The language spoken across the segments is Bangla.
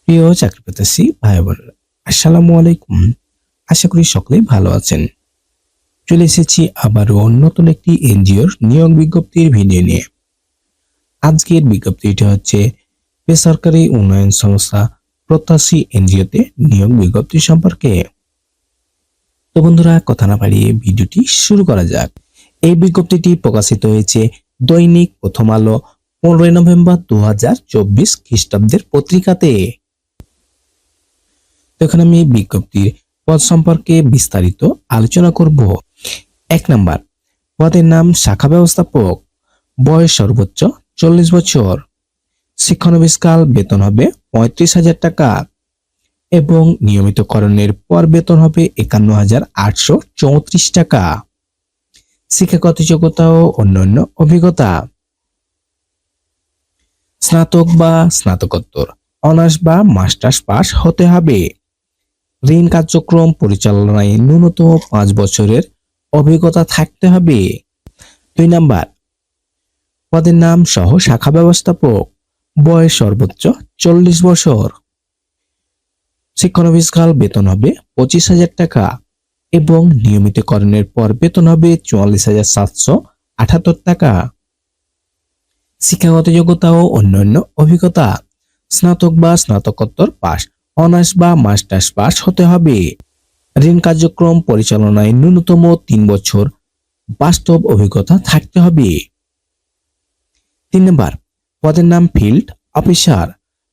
প্রিয় চাকরি প্রত্যাশী ভাই বোনেরা, আসসালামু আলাইকুম। আশা করি সকলেই ভালো আছেন। চলে এসেছি আবারও নতুন একটি এনজিওর নিয়োগ বিজ্ঞপ্তির ভিডিও নিয়ে। আজকের বিজ্ঞপ্তিটি হচ্ছে বেসরকারি উন্নয়ন সংস্থা প্রত্যাশী এনজিওতে নিয়োগ বিজ্ঞপ্তি সম্পর্কে। তো বন্ধুরা, কথা না বাড়িয়ে ভিডিওটি শুরু করা যাক। এই বিজ্ঞপ্তিটি প্রকাশিত হয়েছে দৈনিক প্রথম আলো 15 নভেম্বর 2024 খ্রিস্টাব্দের পত্রিকাতে। তো এখানে আমি বিজ্ঞপ্তির পদ সম্পর্কে বিস্তারিত আলোচনা করব। 1 নাম্বার, পদের নাম শাখা ব্যবস্থাপক, বয়স সর্বোচ্চ 40 বছর, শিক্ষানবিশকাল বেতন হবে 35,000 টাকা এবং নিয়মিতকরণের পর বেতন হবে 51,834 টাকা। শিক্ষাগত যোগ্যতা ও অন্যান্য অভিজ্ঞতা: স্নাতক বা স্নাতকোত্তর, অনার্স বা মাস্টার্স পাস হতে হবে। ঋণ কার্যক্রম পরিচালনায় ন্যূনতম 5 বছরের অভিজ্ঞতা থাকতে হবে। 2 নাম্বার, পদের নাম সহ শাখা ব্যবস্থাপক, বয়স সর্বোচ্চ 40 বছর, শিক্ষানবিশকাল বেতন হবে 25,000 টাকা এবং নিয়মিতকরণের পর বেতন হবে 44,778 টাকা। শিক্ষাগত যোগ্যতা ও অন্যান্য অভিজ্ঞতা: স্নাতক বা স্নাতকোত্তর পাস, অনার্স বা মাস্টার্স পাস হতে হবে। ঋণ কার্যক্রম পরিচালনায় ন্যূনতম 3 বছর বাস্তব অভিজ্ঞতা থাকতে হবে। 3 নম্বর, পদের নাম ফিল্ড অফিসার,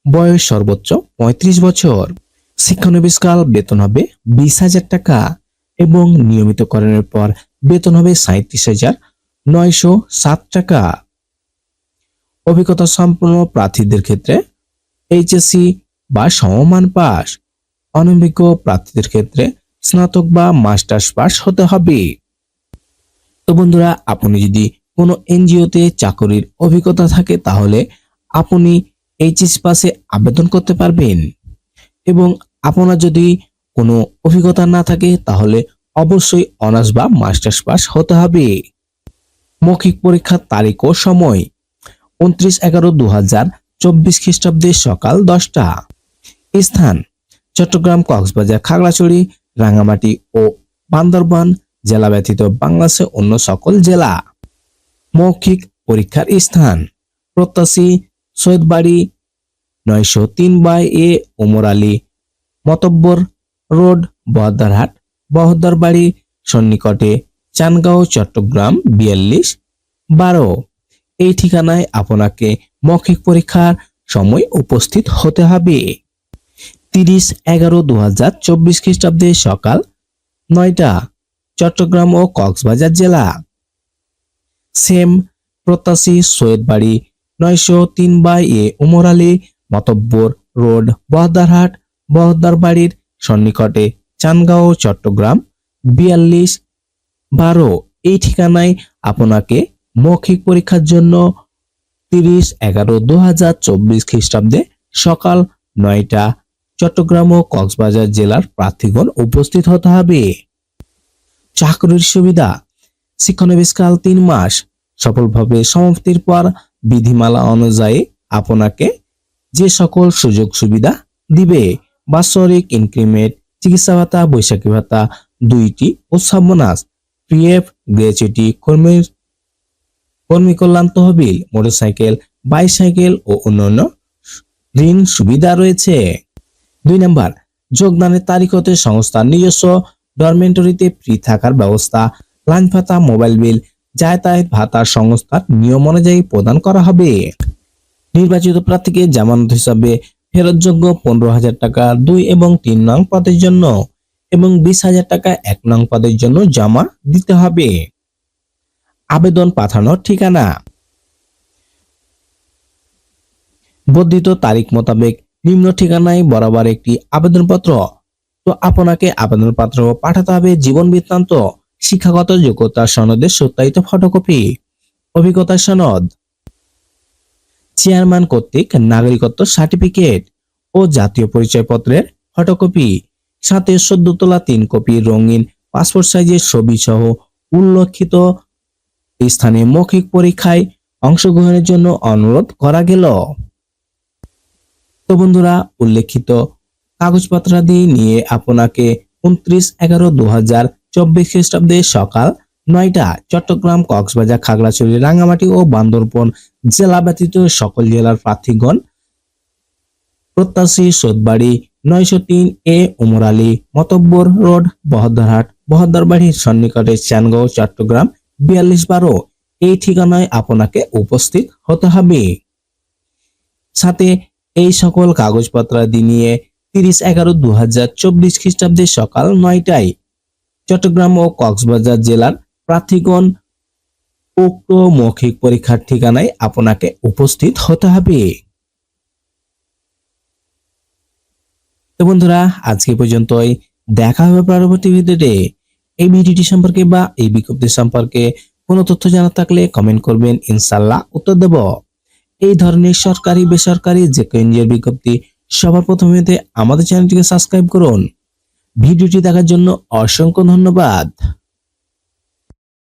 বয়স সর্বোচ্চ 35 বছর, শিক্ষানবিশকাল বেতন হবে 20,000 টাকা এবং নিয়মিতকরণের পর বেতন হবে 37,907 টাকা। অভিজ্ঞতা সম্পন্ন প্রার্থীদের ক্ষেত্রে এইচএসসি বা সমমান পাস, অনভিজ্ঞ প্রার্থীদের ক্ষেত্রে স্নাতক বা মাস্টার্স পাস হতে হবে। তো বন্ধুরা, আপনি যদি কোনো এনজিওতে চাকরির অভিজ্ঞতা থাকে তাহলে আপনি এইচএসসি পাসে আবেদন করতে পারবেন এবং আপনার যদি কোনো অভিজ্ঞতা না থাকে তাহলে অবশ্যই অনার্স বা মাস্টার্স পাস হতে হবে। মৌখিক পরীক্ষার তারিখ ও সময়: 29/11/2024 খ্রিস্টাব্দে সকাল 10টা। স্থান: চট্টগ্রাম, কক্সবাজার, খাগড়াছড়ি, রাঙ্গামাটি ও বান্দরবান জেলা ব্যতীত বাংলাদেশের অন্য সকল জেলা। মৌখিক পরীক্ষার স্থান: প্রত্যাশী সৈয়দবাড়ি 903/A, ওমর আলী মতব্বর রোড, বহদ্দারহাট, বহদ্দারবাড়ি সন্নিকটে, চানগাঁও, চট্টগ্রাম 4212। এই ঠিকানায় আপনাকে মৌখিক পরীক্ষার সময় উপস্থিত হতে হবে। 30/11/2024 খ্রিস্টাব্দে সকাল 9টা, চট্টগ্রাম ও কক্সবাজার জেলা। সেম প্রত্যাশী সৈয়দবাড়ি 903/A, ওমর আলী মতব্বর রোড, বহদ্দারহাট, বহদ্দারবাড়ির সন্নিকটে, চানগাঁও, চট্টগ্রাম 4212। এই ঠিকানায় আপনাকে মৌখিক পরীক্ষার জন্য 30/11/2024 খ্রিস্টাব্দে সকাল 9টা, চট্টগ্রাম ও কক্সবাজার জেলার প্রার্থীগণ উপস্থিত হতে হবে। চাকরির সুবিধা: শিক্ষানবিশকাল 3 মাস, সফলভাবে সমাপ্তির পর বিধিমালা অনুযায়ী আপনাকে যে সকল সুযোগ সুবিধা দিবে: বাৎসরিক ইনক্রিমেন্ট, চিকিৎসা ভাতা, বৈশাখী ভাতা, 2টি উৎসব বোনাস, পিএফ, গ্র্যাচুইটি, কর্মী কল্যাণ তহবিল, মোটরসাইকেল, বাইসাইকেল ও অন্যান্য ঋণ সুবিধা রয়েছে। 2 নম্বর, যোগদানের তারিখ হতে সংস্থার নিজস্ব ডরমেটরিতে ফ্রি থাকার ব্যবস্থা, লাঞ্চ ভাতা, মোবাইল বিল, যাতায়াত ভাতা সংস্থার নিয়ম অনুযায়ী প্রদান করা হবে। নির্বাচিত প্রার্থীকে জামানত হিসাবে ফেরতযোগ্য 15,000 টাকা 2 এবং 3 নং পদের জন্য এবং 20,000 টাকা 1 নং পদের জন্য জমা দিতে হবে। আবেদন পাঠানোর ঠিকানা: বর্ধিত তারিখ মোতাবেক নিম্ন ঠিকানায় বরাবর একটি আবেদনপত্র। তো আপনাকে আবেদনপত্র পাঠাতে হবে জীবন বৃত্তান্ত, শিক্ষাগত যোগ্যতা সনদের সত্যায়িত ফটোকপি, অভিজ্ঞতা সনদ, চেয়ারম্যান কর্তৃক নাগরিকত্ব সার্টিফিকেট ও জাতীয় পরিচয়পত্রের ফটোকপি, সাথে সদ্য তোলা 3 কপি রঙিন পাসপোর্ট সাইজের ছবি সহ উল্লেখিত স্থানে মৌখিক পরীক্ষায় অংশগ্রহণের জন্য অনুরোধ করা গেল। তো বন্ধুরা, উল্লেখিত কাগজপত্রাদি নিয়ে আপনাকে 29/11/2024 খ্রিস্টাব্দে সকাল 9টা চট্টগ্রাম, কক্সবাজার, খাগড়াছড়ি, রাঙ্গামাটি ও বান্দরবন জেলা ব্যতীত সকল জেলার প্রার্থীগণ প্রত্যাশী সোদবাড়ি 903 এ উমর আলী মতব্বর রোড, বহদ্দারহাট, বহদ্দারবাড়ির সন্নিকটে চানগাঁও, চট্টগ্রাম 4212 এই ঠিকানায় আপনাকে উপস্থিত হতে হবে। সাথে এই সকল কাগজপত্রাদি নিয়ে 30/11/2024 খ্রিস্টাব্দে সকাল 9টায় চট্টগ্রাম ও কক্সবাজার জেলার প্রার্থীগণ উক্ত মৌখিক পরীক্ষার ঠিকানায় আপনাকে উপস্থিত হতে হবে। তো বন্ধুরা, আজকে পর্যন্তই। দেখা হবে পরবর্তী ভিডিওতে। এই ভিডিওটি সম্পর্কে বা এই বিজ্ঞপ্তি সম্পর্কে কোনো তথ্য জানা থাকলে কমেন্ট করবেন, ইনশাআল্লাহ উত্তর দেব। এই ধরনের সরকারি বেসরকারি যে কেন্দ্রীয় বিজ্ঞপ্তি সবার প্রথমে পেতে আমাদের চ্যানেলটিকে সাবস্ক্রাইব করুন। ভিডিওটি দেখার জন্য অসংখ্য ধন্যবাদ।